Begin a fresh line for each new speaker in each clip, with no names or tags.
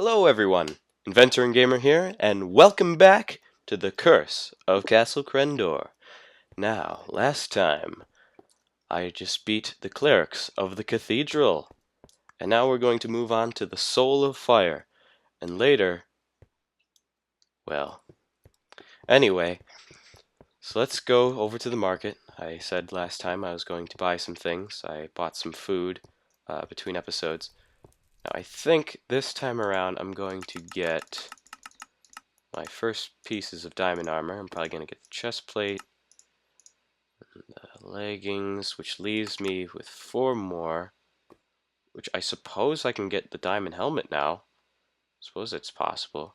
Hello everyone, InventorNGamer here, and welcome back to the Curse of Castle Crendor. Now, last time, I just beat the clerics of the cathedral, and now we're going to move on to the Soul of Fire, and later, well, anyway, so let's go over to the market. I said last time I was going to buy some things. I bought some food between episodes. Now I think this time around I'm going to get my first pieces of diamond armor. I'm probably going to get the chest plate, and the leggings, which leaves me with 4 more, which I suppose I can get the diamond helmet now. I suppose it's possible.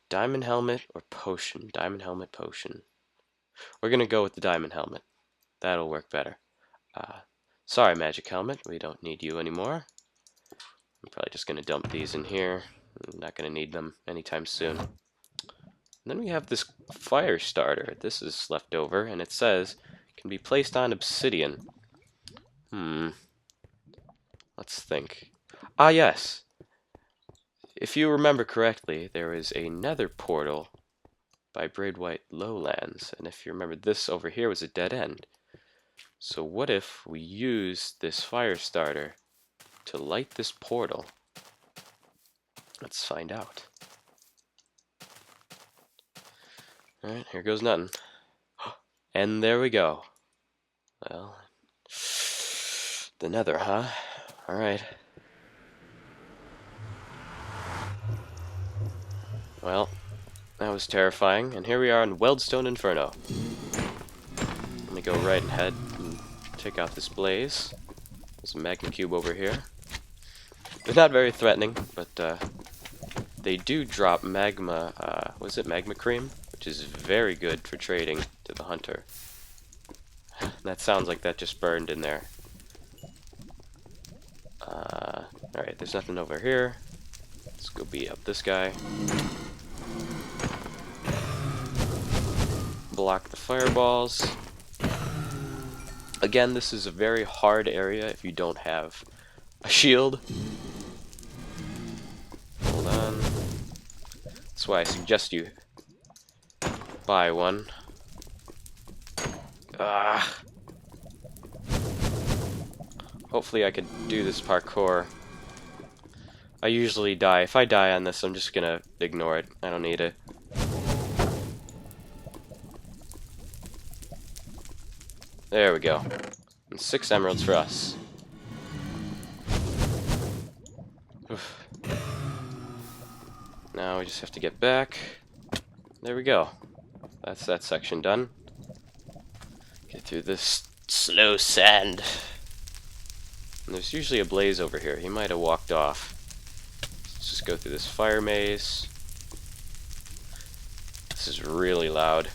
Diamond helmet or potion? Diamond helmet, potion. We're going to go with the diamond helmet. That'll work better. Sorry, magic helmet. We don't need you anymore. I'm probably just going to dump these in here. I'm not going to need them anytime soon. And then we have this fire starter. This is left over, and it says can be placed on obsidian. Let's think. Ah, yes. If you remember correctly, there is a nether portal by Braidwhite Lowlands, and if you remember, this over here was a dead end. So what if we use this fire starter to light this portal? Let's find out. Alright, here goes nothing. And there we go. Well, the nether, huh? Alright. Well, that was terrifying, and here we are in Weldstone Inferno. Let me go right ahead and take out this blaze. There's a magma cube over here. They're not very threatening, but they do drop magma, was it magma cream? Which is very good for trading to the hunter. That sounds like that just burned in there. Alright, there's nothing over here. Let's go beat up this guy. Block the fireballs. Again, this is a very hard area if you don't have a shield. Hold on. That's why I suggest you buy one. Hopefully I could do this parkour. I usually die. If I die on this, I'm just gonna ignore it. I don't need it. There we go. And 6 emeralds for us. Oof. Now we just have to get back. There we go. That's that section done. Get through this slow sand. And there's usually a blaze over here. He might have walked off. Let's just go through this fire maze. This is really loud.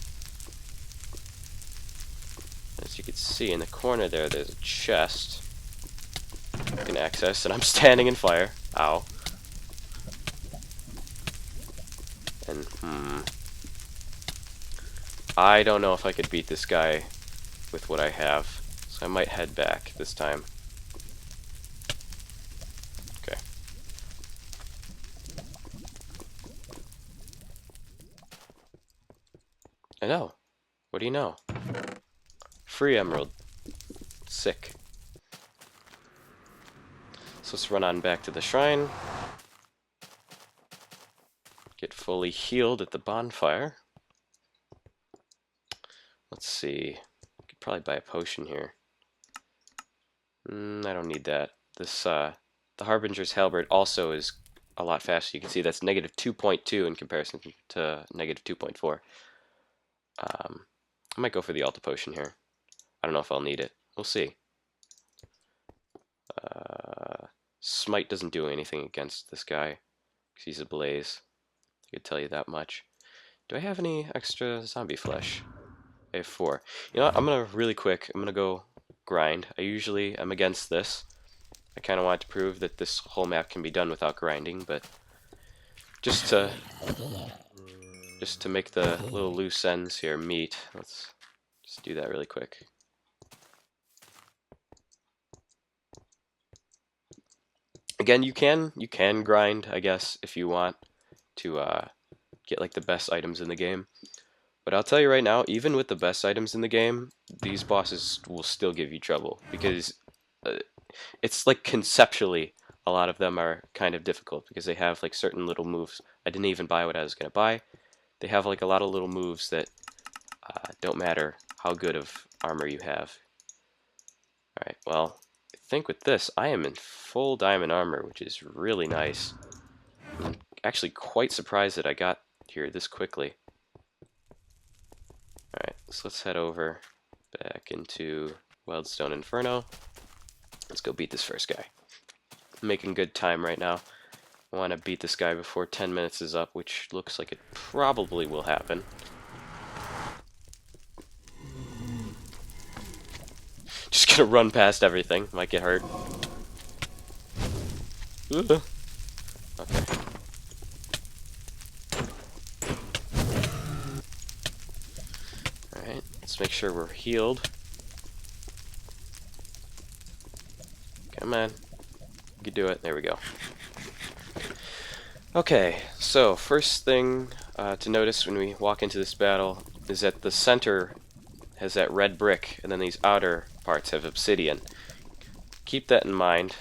As you can see in the corner there, there's a chest you can access, and I'm standing in fire. Ow. And, I don't know if I could beat this guy with what I have, so I might head back this time. Okay. I know. What do you know? Free emerald. Sick. So let's run on back to the shrine. Get fully healed at the bonfire. Let's see. I could probably buy a potion here. I don't need that. This the Harbinger's Halberd also is a lot faster. You can see that's negative 2.2 in comparison to negative 2.4. I might go for the Alta potion here. I don't know if I'll need it. We'll see. Smite doesn't do anything against this guy because he's a blaze. I could tell you that much. Do I have any extra zombie flesh? I have 4. You know what? I'm gonna really quick. I'm gonna go grind. I usually am against this. I kind of want to prove that this whole map can be done without grinding, but just to make the little loose ends here meet, let's just do that really quick. Again, you can grind, I guess, if you want to get like the best items in the game. But I'll tell you right now, even with the best items in the game, these bosses will still give you trouble because uh, it's like conceptually a lot of them are kind of difficult because they have like certain little moves. I didn't even buy what I was gonna buy. They have like a lot of little moves that don't matter how good of armor you have. Alright, well, I think with this, I am in full diamond armor, which is really nice. I'm actually quite surprised that I got here this quickly. Alright, so let's head over back into Weldstone Inferno. Let's go beat this first guy. I'm making good time right now. I want to beat this guy before 10 minutes is up, which looks like it probably will happen. Just gonna run past everything. Might get hurt. Okay. Alright, let's make sure we're healed. Come on. You can do it. There we go. Okay, so first thing to notice when we walk into this battle is that the center has that red brick, and then these outer parts have obsidian. Keep that in mind.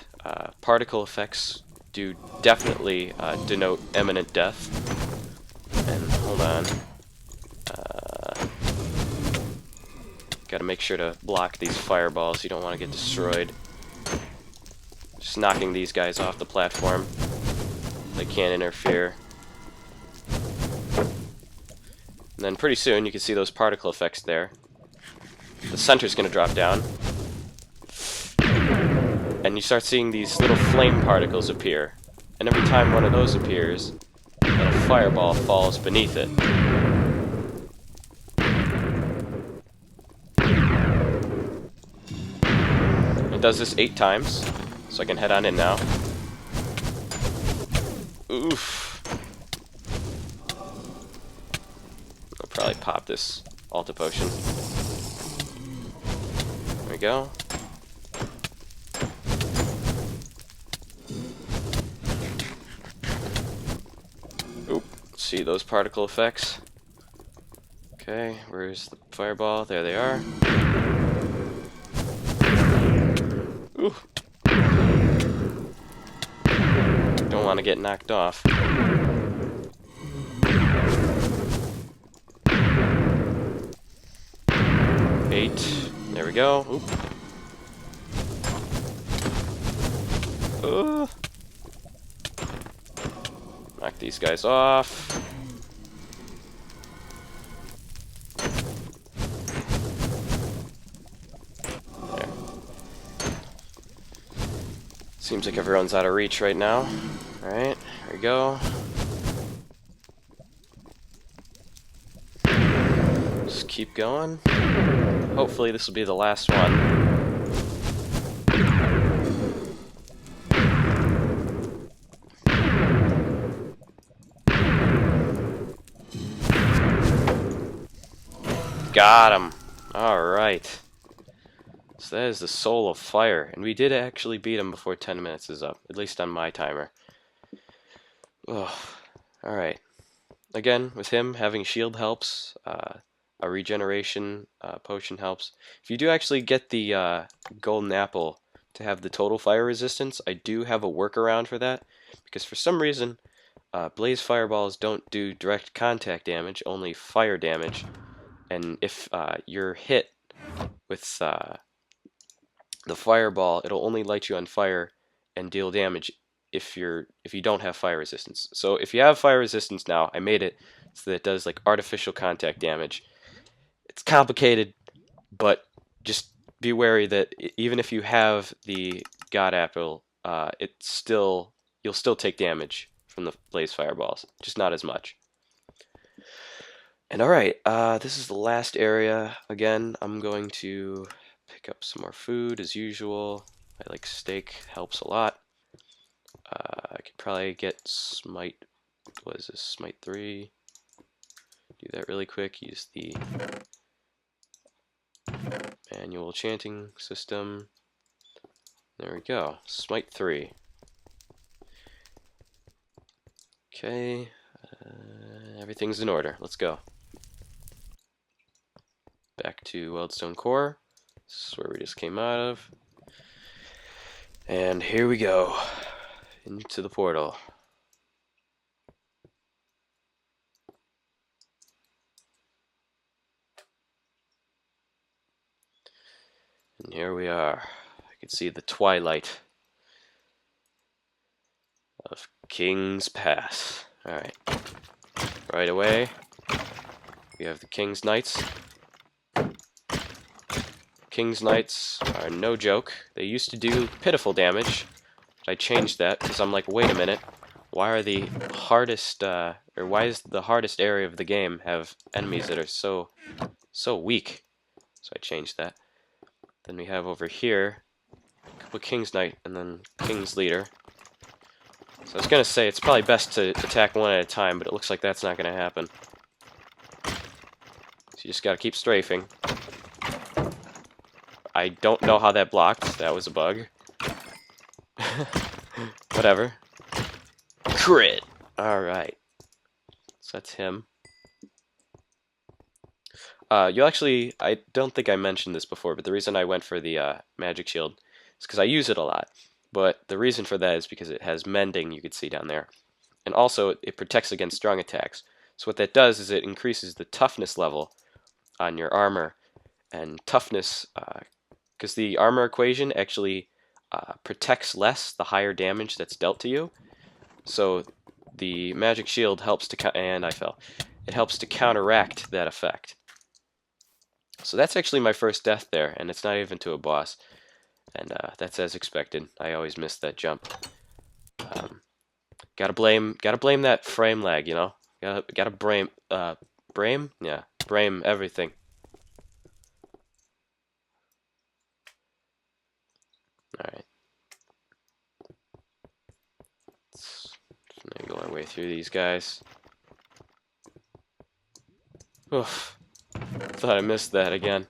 Particle effects do definitely denote imminent death. And hold on. Gotta make sure to block these fireballs. You don't want to get destroyed. Just knocking these guys off the platform. They can't interfere. And then pretty soon you can see those particle effects there. The center's gonna drop down. And you start seeing these little flame particles appear. And every time one of those appears, a fireball falls beneath it. It does this 8 times, so I can head on in now. Oof. I'll probably pop this Alta Potion. There we go. Oop. See those particle effects? Okay, where's the fireball? There they are. Ooh. Don't want to get knocked off. 8. There we go. Oop. Knock these guys off. There. Seems like everyone's out of reach right now. Alright, there we go. Just keep going. Hopefully this will be the last one. Got him. Alright. So that is the Soul of Fire. And we did actually beat him before 10 minutes is up. At least on my timer. Alright. Again, with him, having shield helps. A regeneration potion helps. If you do actually get the golden apple to have the total fire resistance, I do have a workaround for that. Because for some reason, blaze fireballs don't do direct contact damage, only fire damage. And if you're hit with the fireball, it'll only light you on fire and deal damage if you don't have fire resistance. So if you have fire resistance now, I made it so that it does like artificial contact damage. It's complicated, but just be wary that even if you have the God Apple, you'll still take damage from the blaze fireballs, just not as much. And alright, this is the last area. Again, I'm going to pick up some more food as usual. I like steak, helps a lot. I could probably get Smite, what is this, Smite 3. Do that really quick, use the manual chanting system. There we go, Smite 3. Okay, everything's in order. Let's go. Back to Weldstone Core. This is where we just came out of. And here we go. Into the portal. And here we are. I can see the twilight of King's Pass. Alright. Right away, we have the King's Knights. King's Knights are no joke. They used to do pitiful damage. I changed that because I'm like, wait a minute. Why are the hardest, or why is the hardest area of the game have enemies that are so weak? So I changed that. Then we have over here a couple King's Knight and then King's Leader. So I was gonna say it's probably best to attack one at a time, but it looks like that's not gonna happen. So you just gotta keep strafing. I don't know how that blocked. That was a bug. Whatever. Crit! Alright. So that's him. You actually, I don't think I mentioned this before, but the reason I went for the magic shield is because I use it a lot. But the reason for that is because it has mending, you could see down there. And also, it protects against strong attacks. So what that does is it increases the toughness level on your armor. And toughness, because the armor equation actually protects less the higher damage that's dealt to you. So the magic shield helps to, and I fell. It helps to counteract that effect. So that's actually my first death there, and it's not even to a boss. And that's as expected. I always miss that jump. Gotta blame that frame lag, you know. Gotta blame blame everything. All right. Let's go our way through these guys. Oof. Thought I missed that again.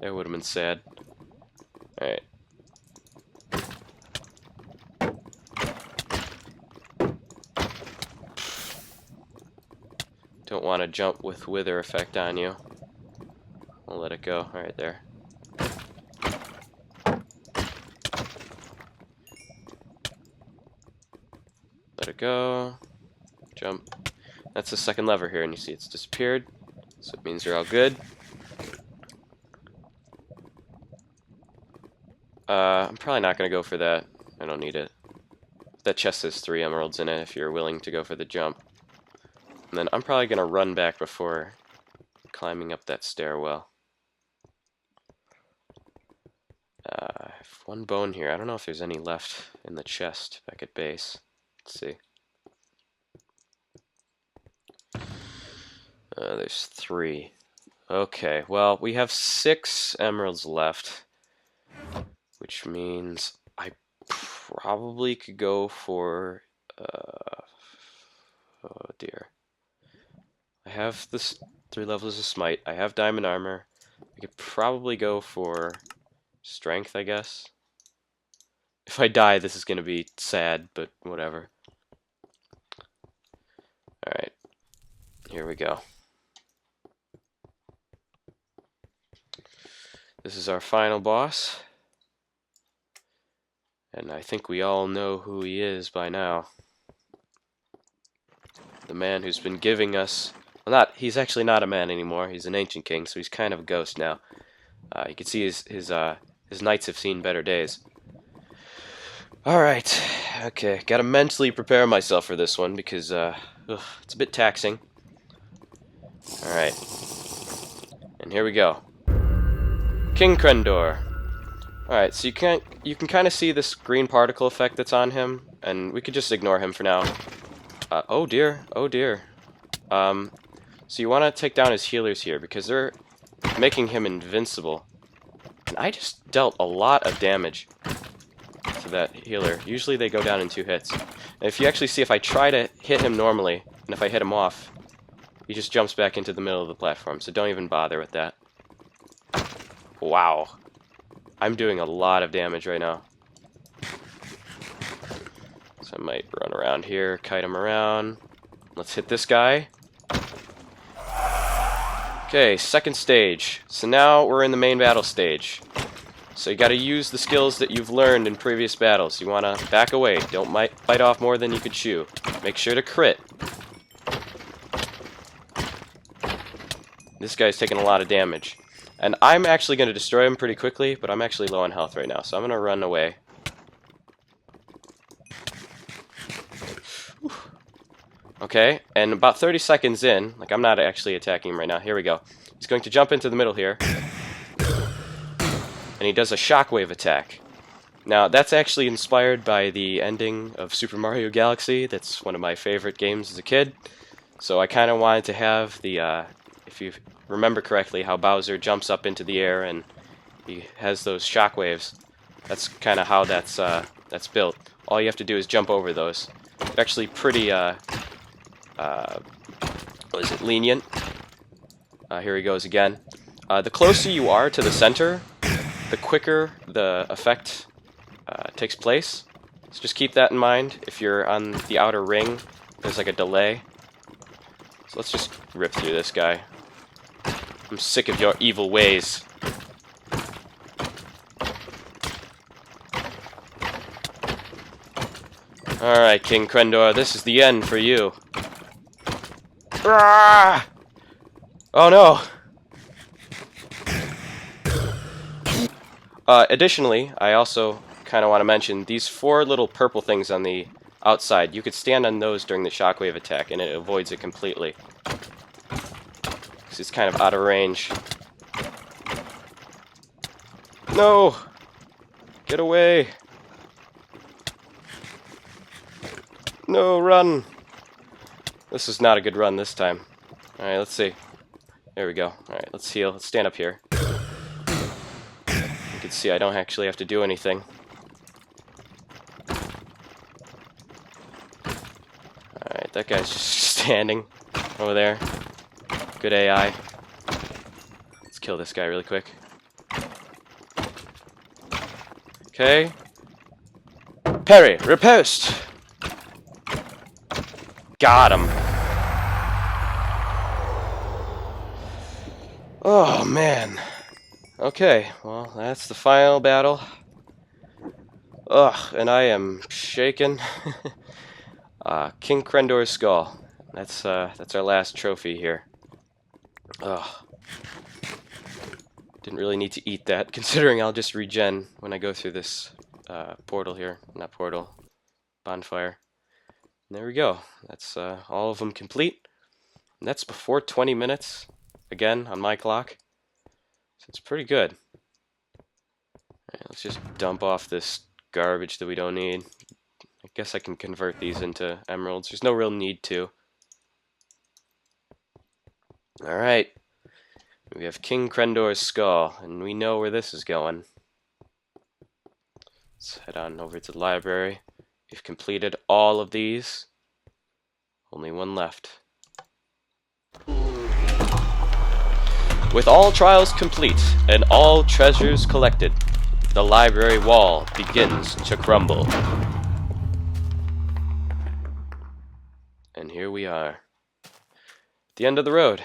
That would have been sad. Alright. Don't want to jump with wither effect on you. I'll let it go. Alright, there. Let it go. Jump. That's the second lever here, and you see it's disappeared. So it means you're all good. I'm probably not going to go for that. I don't need it. That chest has 3 emeralds in it if you're willing to go for the jump. And then I'm probably going to run back before climbing up that stairwell. I have 1 bone here. I don't know if there's any left in the chest back at base. Let's see. There's 3. Okay, well, we have 6 emeralds left, which means I probably could go for, oh dear. I have this 3 levels of smite. I have diamond armor. I could probably go for strength, I guess. If I die, this is going to be sad, but whatever. Alright, here we go. This is our final boss. And I think we all know who he is by now. The man who's been giving us... Well, he's actually not a man anymore. He's an ancient king, so he's kind of a ghost now. You can see his knights have seen better days. Alright, okay. Gotta mentally prepare myself for this one because it's a bit taxing. Alright. And here we go. King Crendor. Alright, so you can kind of see this green particle effect that's on him, and we could just ignore him for now. Oh dear, oh dear. So you want to take down his healers here, because they're making him invincible. And I just dealt a lot of damage to that healer. Usually they go down in 2 hits. And if you actually see, if I try to hit him normally, and if I hit him off, he just jumps back into the middle of the platform, so don't even bother with that. Wow. I'm doing a lot of damage right now. So I might run around here, kite him around. Let's hit this guy. Okay, second stage. So now we're in the main battle stage. So you gotta use the skills that you've learned in previous battles. You wanna back away. Don't bite off more than you could chew. Make sure to crit. This guy's taking a lot of damage. And I'm actually gonna destroy him pretty quickly, but I'm actually low on health right now, so I'm gonna run away. Okay, and about 30 seconds in, like I'm not actually attacking him right now. Here we go. He's going to jump into the middle here. And he does a shockwave attack. Now, that's actually inspired by the ending of Super Mario Galaxy. That's one of my favorite games as a kid. So I kind of wanted to have the, if you remember correctly, how Bowser jumps up into the air and he has those shockwaves. That's kind of how that's built. All you have to do is jump over those. It's actually pretty, what is it, lenient. Here he goes again. The closer you are to the center, the quicker the effect takes place. So just keep that in mind. If you're on the outer ring, there's like a delay. So let's just rip through this guy. I'm sick of your evil ways. Alright, King Crendor, this is the end for you. Ah! Oh no! Additionally, I also kind of want to mention these 4 little purple things on the outside. You could stand on those during the shockwave attack and it avoids it completely. Because it's kind of out of range. No! Get away! No, run! This is not a good run this time. Alright, let's see. There we go. Alright, let's heal. Let's stand up here. You can see I don't actually have to do anything. Alright, that guy's just standing over there. Good AI. Let's kill this guy really quick. Okay. Parry! Riposte! Got him. Oh, man. Okay, well, that's the final battle. Ugh, and I am shaken. King Crendor's skull. That's our last trophy here. Ugh. Didn't really need to eat that, considering I'll just regen when I go through this portal here. Not portal. Bonfire. And there we go. That's all of them complete. And that's before 20 minutes, again, on my clock. So it's pretty good. Alright, let's just dump off this garbage that we don't need. I guess I can convert these into emeralds. There's no real need to. Alright. We have King Crendor's skull, and we know where this is going. Let's head on over to the library. We've completed all of these. Only one left. With all trials complete and all treasures collected, the library wall begins to crumble. And here we are. At the end of the road.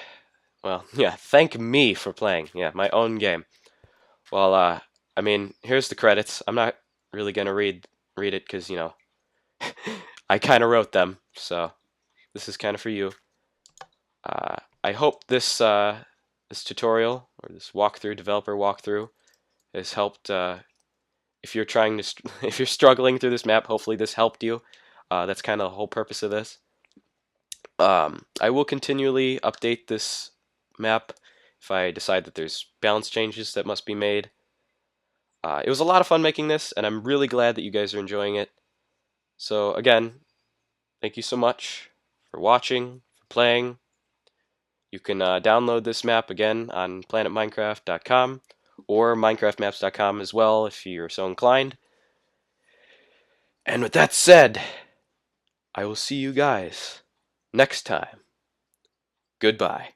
Well, yeah, thank me for playing. Yeah, my own game. Well, I mean, here's the credits. I'm not really gonna read it because, you know, I kind of wrote them, so this is kind of for you. I hope this this tutorial or this walkthrough, developer walkthrough, has helped. If you're trying to, if you're struggling through this map, hopefully this helped you. That's kind of the whole purpose of this. I will continually update this map if I decide that there's balance changes that must be made. It was a lot of fun making this, and I'm really glad that you guys are enjoying it. So again, thank you so much for watching, for playing. You can download this map again on planetminecraft.com or minecraftmaps.com as well if you're so inclined. And with that said, I will see you guys next time. Goodbye.